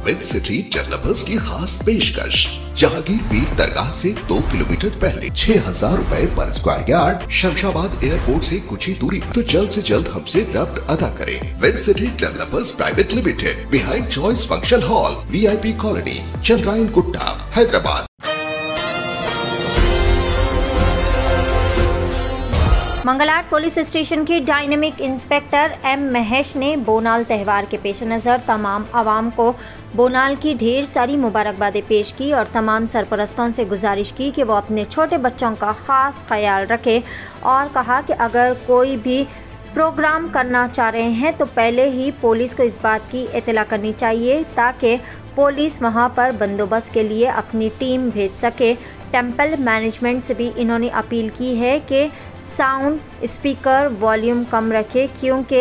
With city developers की खास पेशकश। जहांगीर पीर दरगाह से 2 किलोमीटर पहले 6,000 रुपए पर स्क्वायर यार्ड, शमशाबाद एयरपोर्ट से कुछ ही दूरी पर। तो जल्द से जल्द हमसे रब्त अदा करें। With city developers private limited, behind choice function hall, VIP colony, Chandrayan Gutta, Hyderabad. Mangalhat police station के डायनेमिक इंस्पेक्टर M महेश ने बोनाल त्यौहार के पेश नज़र तमाम आवाम को बोनाल की ढेर सारी मुबारकबादें पेश की और तमाम सरपरस्तों से गुजारिश की कि वो अपने छोटे बच्चों का ख़ास ख्याल रखें और कहा कि अगर कोई भी प्रोग्राम करना चाह रहे हैं तो पहले ही पुलिस को इस बात की इत्तला करनी चाहिए ताकि पुलिस वहां पर बंदोबस्त के लिए अपनी टीम भेज सके। टेम्पल मैनेजमेंट से भी इन्होंने अपील की है कि साउंड स्पीकर वॉल्यूम कम रखे क्योंकि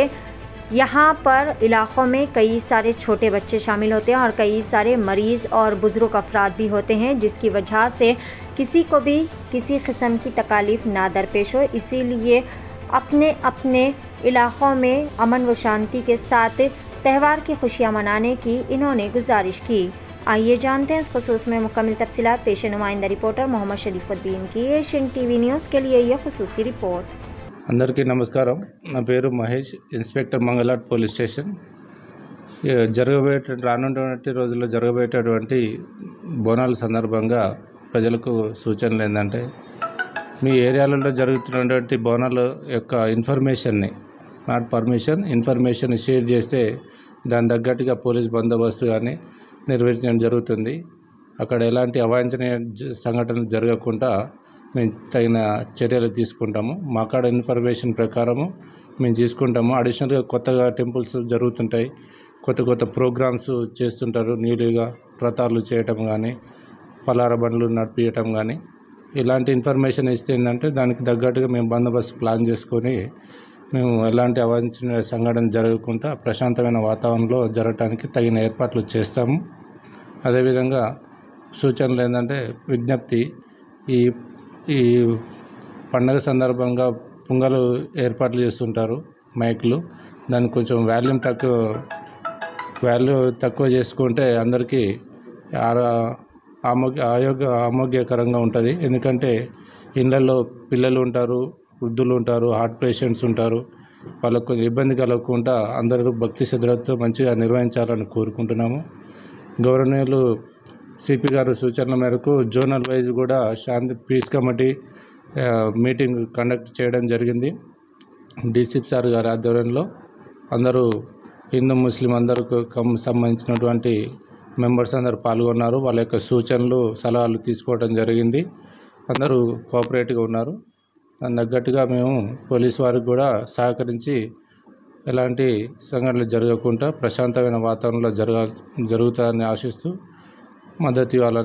यहाँ पर इलाक़ों में कई सारे छोटे बच्चे शामिल होते हैं और कई सारे मरीज़ और बुज़ुर्ग अफराद भी होते हैं जिसकी वजह से किसी को भी किसी किस्म की तकालीफ ना दरपेश हो। इसीलिए अपने अपने इलाक़ों में अमन व शांति के साथ त्यौहार की खुशियाँ मनाने की इन्होंने गुजारिश की। आइए जानते हैं इस खसूस में मुकम्मल तफसीलात। पेश नुमाइंदा रिपोर्टर मोहम्मद शरीफुद्दीन की एशियन टीवी न्यूज़ के लिए यह खसूसी रिपोर्ट। అందరికీ నమస్కారం। నా పేరు Mahesh, inspector Mangalhat police station. రానున్నటువంటి రోజుల్లో జరగబోయేటటువంటి బోనాల సందర్భంగా ప్రజలకు సూచనలు ఏంటంటే మీ ఏరియాలలో జరుగుతున్నటువంటి బోనాల యొక్క ఇన్ఫర్మేషన్ని, నాట్ పర్మిషన్, ఇన్ఫర్మేషన్ షేర్ చేస్తే దాని తగ్గట్టుగా పోలీస్ బందోబస్తు కానీ నిర్వహించడం జరుగుతుంది। అక్కడ ఎలాంటి అవాంఛనీయ సంఘటనలు జరగకుండా మేము తగిన చర్యలు తీసుకుంటాము। మా కాడ ఇన్ఫర్మేషన్ ప్రకారము మేము తీసుకుంటాము। అడిషనల్గా కొత్తగా టెంపుల్స్ జరుగుతుంటాయి, కొత్త ప్రోగ్రామ్స్ చేస్తుంటారు। న్యూలీగా వ్రతాలు చేయటం కానీ, పలార బండ్లు నడిపించటం కానీ, ఇలాంటి ఇన్ఫర్మేషన్ ఇస్తే ఏంటంటే దానికి తగ్గట్టుగా మేము బందోబస్తు ప్లాన్ చేసుకొని మేము ఎలాంటి అవాంఛనీయ సంఘటన జరగకుండా ప్రశాంతమైన వాతావరణంలో జరగడానికి తగిన ఏర్పాట్లు చేస్తాము। అదేవిధంగా సూచనలు ఏంటంటే విజ్ఞప్తి, ఈ పండగ సందర్భంగా పొంగలు ఏర్పాట్లు చేస్తుంటారు మైక్లు, దానికి కొంచెం వాల్యూ తక్కువ చేసుకుంటే అందరికీ ఆరోగ్యకరంగా ఉంటుంది। ఎందుకంటే ఇళ్ళల్లో పిల్లలు ఉంటారు, వృద్ధులు ఉంటారు, హార్ట్ పేషెంట్స్ ఉంటారు, వాళ్ళకు కొంచెం ఇబ్బంది కలగకుండా అందరూ భక్తి శ్రద్ధలతో మంచిగా నిర్వహించాలని కోరుకుంటున్నాము। గవర్నర్లు సిపి గారు సూచనల మేరకు జోనల్ వైజ్ కూడా శాంతి పీస్ కమిటీ మీటింగ్ కండక్ట్ చేయడం జరిగింది। డీసీపీ సార్ గారి ఆధ్వర్యంలో అందరూ హిందూ ముస్లిం అందరూ సంబంధించినటువంటి మెంబర్స్ అందరూ పాల్గొన్నారు। వాళ్ళ యొక్క సూచనలు సలహాలు తీసుకోవడం జరిగింది। అందరూ కోఆపరేటివ్గా ఉన్నారు। దాని తగ్గట్టుగా మేము పోలీసు వారికి కూడా సహకరించి ఎలాంటి సంఘటనలు జరగకుండా ప్రశాంతమైన వాతావరణంలో జరుగుతాయని ఆశిస్తూ मदद वाले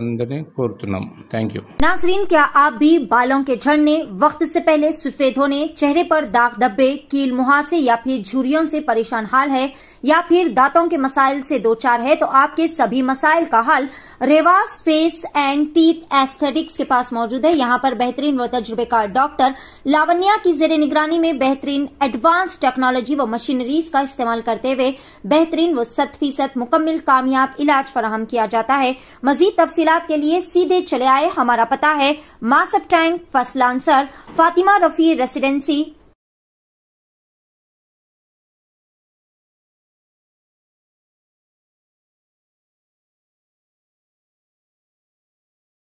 कोरतुन्नाम। Thank you. नाजरीन, क्या आप भी बालों के झड़ने, वक्त से पहले सफेद होने, चेहरे पर दाग धब्बे, कील मुहासे या फिर झुर्रियों से परेशान हाल है या फिर दांतों के मसाइल से दो चार है तो आपके सभी मसाइल का हल Revas face and teeth aesthetics के पास मौजूद है। यहाँ पर बेहतरीन व तजुर्बेकार डॉक्टर लावण्या की जेरे निगरानी में बेहतरीन एडवांस टेक्नोलॉजी व मशीनरीज का इस्तेमाल करते हुए बेहतरीन व 100% मुकम्मल कामयाब इलाज फराहम किया जाता है। मजीद तफसीलात के लिए सीधे चले आए। हमारा पता है Masab tank, first lancer, Fatima Rafi residency,